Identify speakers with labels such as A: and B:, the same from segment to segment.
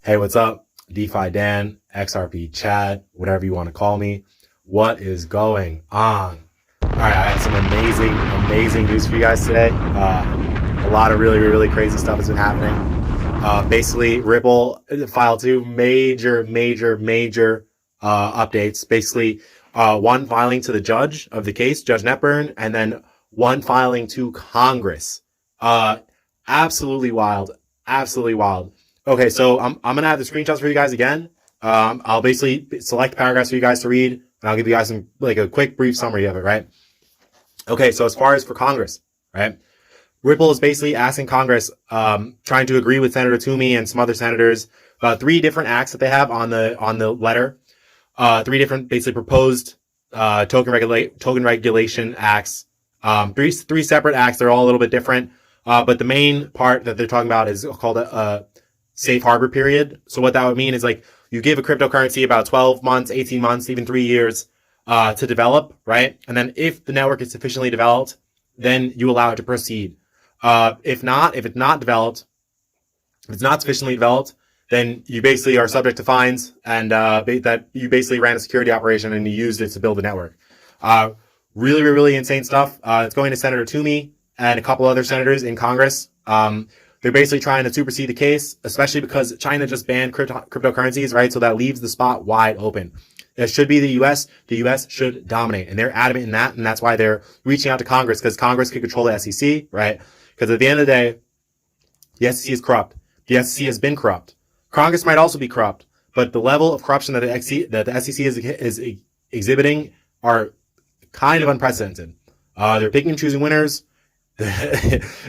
A: Hey, what's up? DeFi Dan, XRP Chad, whatever you want to call me. What is going on? All right, I have some amazing news for you guys today. A lot of really crazy stuff has been happening. Basically, Ripple filed two major updates. Basically, one filing to the judge of the case, Judge Netburn, and then one filing to Congress. Absolutely wild. Okay, so I'm gonna have the screenshots for you guys again. I'll basically select paragraphs for you guys to read, and I'll give you guys some a quick brief summary of it, right? Okay, so as far as for Congress, right? Ripple is basically asking Congress, trying to agree with Senator Toomey and some other senators about three different acts that they have on the letter. Three different basically proposed token regulation acts. Three separate acts. They're all a little bit different. But the main part that they're talking about is called a safe harbor period. So what that would mean is you give a cryptocurrency about 12 months, 18 months, even 3 years to develop, right? And then if the network is sufficiently developed, then you allow it to proceed. If it's not sufficiently developed, then you basically are subject to fines and that you basically ran a security operation and you used it to build the network. Really insane stuff. It's going to Senator Toomey and a couple other senators in Congress. They're basically trying to supersede the case, especially because China just banned cryptocurrencies, right? So that leaves the spot wide open. It should be the U.S. The U.S. should dominate, and they're adamant in that, and that's why they're reaching out to Congress, because Congress could control the SEC, right? Because at the end of the day, the SEC is corrupt. The SEC has been corrupt. Congress might also be corrupt, but the level of corruption that the SEC is exhibiting are kind of unprecedented. They're picking and choosing winners.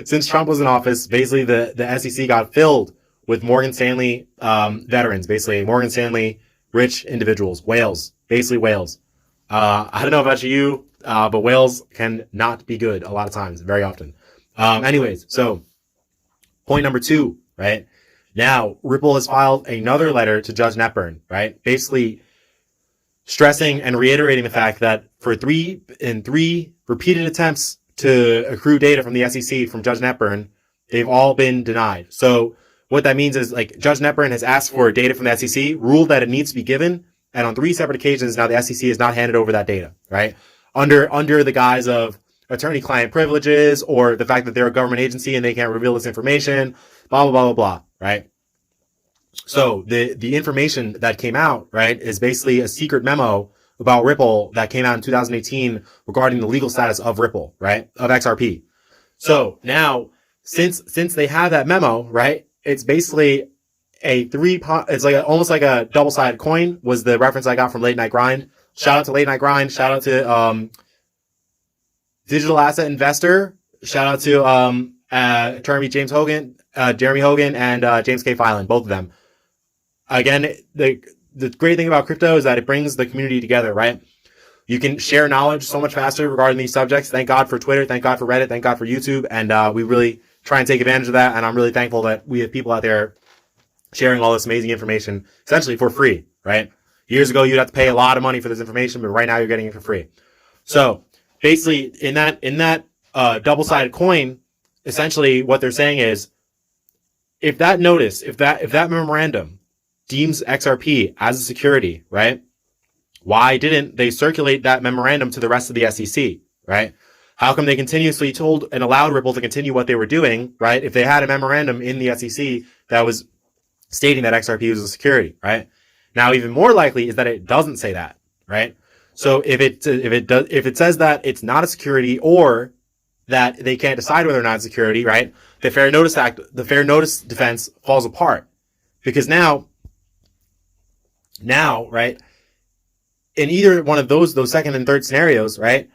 A: Since Trump was in office, basically the SEC got filled with Morgan Stanley veterans, basically Morgan Stanley rich individuals, whales, basically whales. I don't know about you, but whales can not be good a lot of times, very often. Anyways, so point number 2, right? Now, Ripple has filed another letter to Judge Netburn, right? Basically stressing and reiterating the fact that for three repeated attempts to accrue data from the SEC from Judge Netburn, they've all been denied. So what that means is Judge Netburn has asked for data from the SEC, ruled that it needs to be given, and on 3 separate occasions now the SEC has not handed over that data, right? Under the guise of attorney-client privileges or the fact that they're a government agency and they can't reveal this information, blah, right? So the information that came out, right, is basically a secret memo about Ripple that came out in 2018 regarding the legal status of Ripple, right? Of XRP. So now, since they have that memo, right, it's basically it's almost like a double-sided coin was the reference I got from Late Night Grind. Shout out to Late Night Grind. Shout out to Digital Asset Investor. Shout out to attorney Jeremy Hogan, and James K. Filan, both of them. Again, the great thing about crypto is that it brings the community together, right? You can share knowledge so much faster regarding these subjects. Thank God for Twitter. Thank God for Reddit. Thank God for YouTube. And we really try and take advantage of that. And I'm really thankful that we have people out there sharing all this amazing information, essentially for free, right? Years ago, you'd have to pay a lot of money for this information, but right now you're getting it for free. So basically, in that double-sided coin, essentially what they're saying is, if that memorandum deems XRP as a security, right? Why didn't they circulate that memorandum to the rest of the SEC, right? How come they continuously told and allowed Ripple to continue what they were doing, right? If they had a memorandum in the SEC that was stating that XRP was a security, right? Now, even more likely is that it doesn't say that, right? So if it says that it's not a security or that they can't decide whether or not it's security, right? The Fair Notice defense falls apart, because now, right, in either one of those second and third scenarios, right,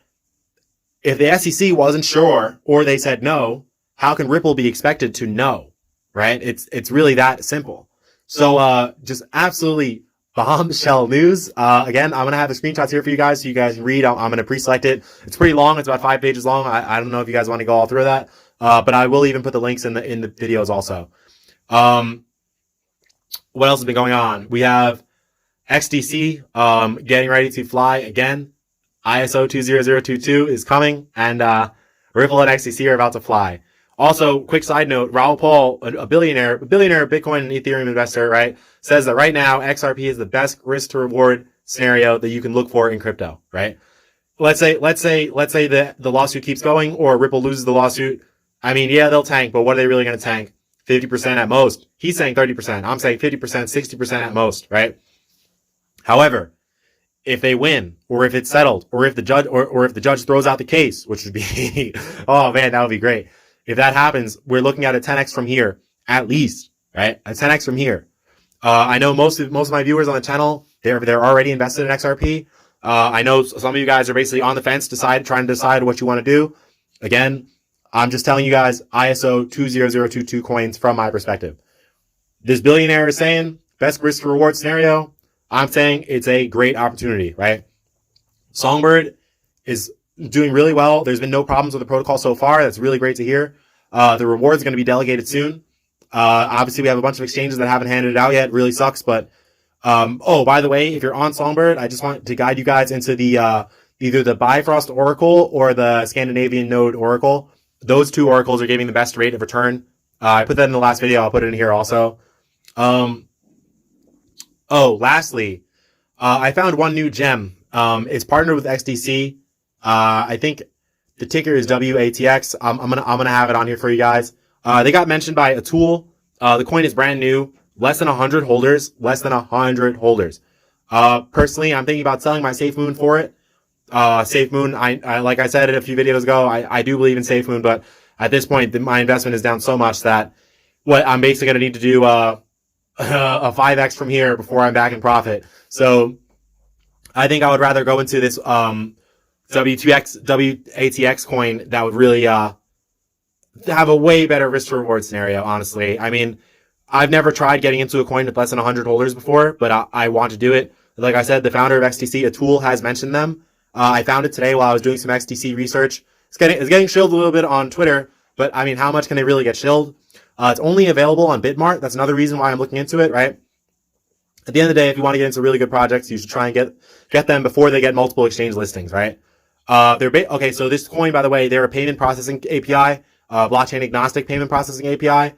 A: if the SEC wasn't sure or they said no, how can Ripple be expected to know, right? It's really that simple. So just absolutely bombshell news. Again, I'm going to have the screenshots here for you guys so you guys can read. I'm going to pre-select it. It's pretty long. It's about 5 pages long. I don't know if you guys want to go all through that. But I will even put the links in the videos also. What else has been going on? We have XDC getting ready to fly again. ISO 20022 is coming, and Ripple and XDC are about to fly. Also, quick side note, Raul Paul, a billionaire Bitcoin and Ethereum investor, right, says that right now XRP is the best risk to reward scenario that you can look for in crypto, right? Let's say the lawsuit keeps going or Ripple loses the lawsuit. I mean, yeah, they'll tank, but what are they really going to tank? 50% at most. He's saying 30%. I'm saying 50%, 60% at most, right? However, if they win, or if it's settled, or if the judge, or if the judge throws out the case, which would be, oh man, that would be great. If that happens, we're looking at a 10x from here, at least, right? A 10x from here. I know most of my viewers on the channel, they're already invested in XRP. I know some of you guys are basically on the fence, trying to decide what you want to do. Again, I'm just telling you guys ISO 20022 coins from my perspective. This billionaire is saying best risk to reward scenario. I'm saying it's a great opportunity, right? Songbird is doing really well. There's been no problems with the protocol so far. That's really great to hear. The rewards are going to be delegated soon. Obviously, we have a bunch of exchanges that haven't handed it out yet. It really sucks. But, oh, by the way, if you're on Songbird, I just want to guide you guys into the either the Bifrost Oracle or the Scandinavian Node Oracle. Those two oracles are giving the best rate of return. I put that in the last video. I'll put it in here also. Lastly, I found one new gem. It's partnered with XDC. I think the ticker is WATX. I'm gonna have it on here for you guys. They got mentioned by a tool. The coin is brand new, less than 100 holders, Personally, I'm thinking about selling my SafeMoon for it. SafeMoon, I like I said it a few videos ago, I do believe in SafeMoon, but at this point, my investment is down so much that what I'm basically going to need to do, a 5x from here before I'm back in profit. So I think I would rather go into this, WATX coin that would really, have a way better risk to reward scenario, honestly. I mean, I've never tried getting into a coin with less than 100 holders before, but I want to do it. Like I said, the founder of XDC, a tool, has mentioned them. I found it today while I was doing some XDC research. It's getting shilled a little bit on Twitter, but I mean, how much can they really get shilled? It's only available on Bitmart. That's another reason why I'm looking into it, right? At the end of the day, if you want to get into really good projects, you should try and get them before they get multiple exchange listings, right? Okay, so this coin, by the way, they're a payment processing API, blockchain agnostic payment processing API.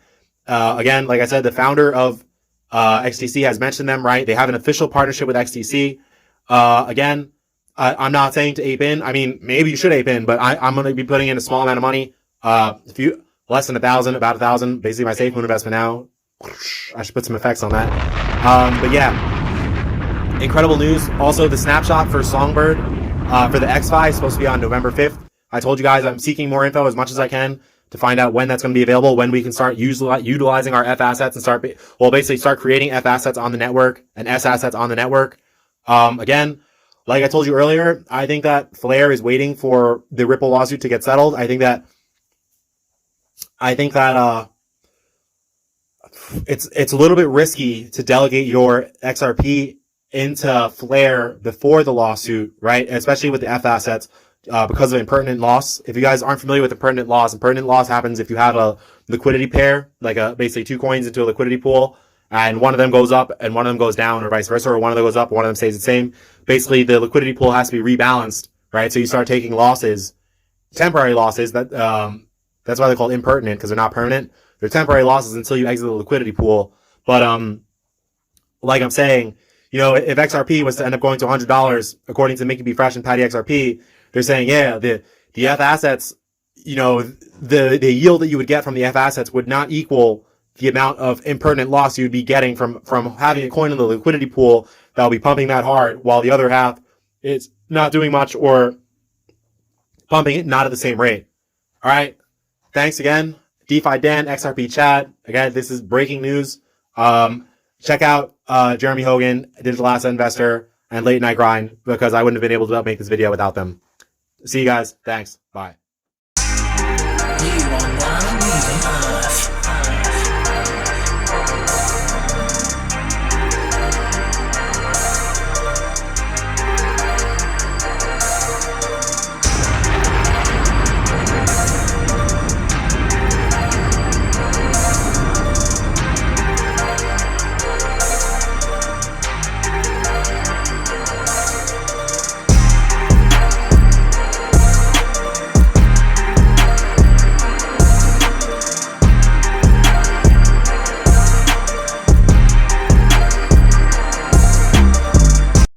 A: Again, like I said, the founder of XDC has mentioned them, right? They have an official partnership with XDC. Again, I'm not saying to ape in. I mean, maybe you should ape in, but I'm going to be putting in a small amount of money. Less than 1,000, about 1,000, basically my SafeMoon investment now. I should put some effects on that. But yeah, incredible news. Also, the snapshot for Songbird, for the XFi is supposed to be on November 5th. I told you guys I'm seeking more info as much as I can to find out when that's going to be available, when we can start utilizing our F assets and basically start creating F assets on the network and S assets on the network. Again, like I told you earlier, I think that Flare is waiting for the Ripple lawsuit to get settled. I think that it's a little bit risky to delegate your XRP into Flare before the lawsuit, right? Especially with the F assets, because of impertinent loss. If you guys aren't familiar with impertinent loss happens if you have a liquidity pair, like basically two coins into a liquidity pool, and one of them goes up and one of them goes down, or vice versa, or one of them goes up, one of them stays the same. Basically, the liquidity pool has to be rebalanced, right? So you start taking losses, temporary losses, that's why they're called impertinent, because they're not permanent. They're temporary losses until you exit the liquidity pool. But, like I'm saying, if XRP was to end up going to $100, according to Mickey B. Fresh and Patty XRP, they're saying, yeah, the F assets, the yield that you would get from the F assets would not equal the amount of impertinent loss you'd be getting from having a coin in the liquidity pool that'll be pumping that hard, while the other half is not doing much or pumping it not at the same rate. All right. Thanks again. DeFi Dan, XRP chat. Again, this is breaking news. Check out Jeremy Hogan, Digital Asset Investor, and Late Night Grind, because I wouldn't have been able to make this video without them. See you guys. Thanks. Bye.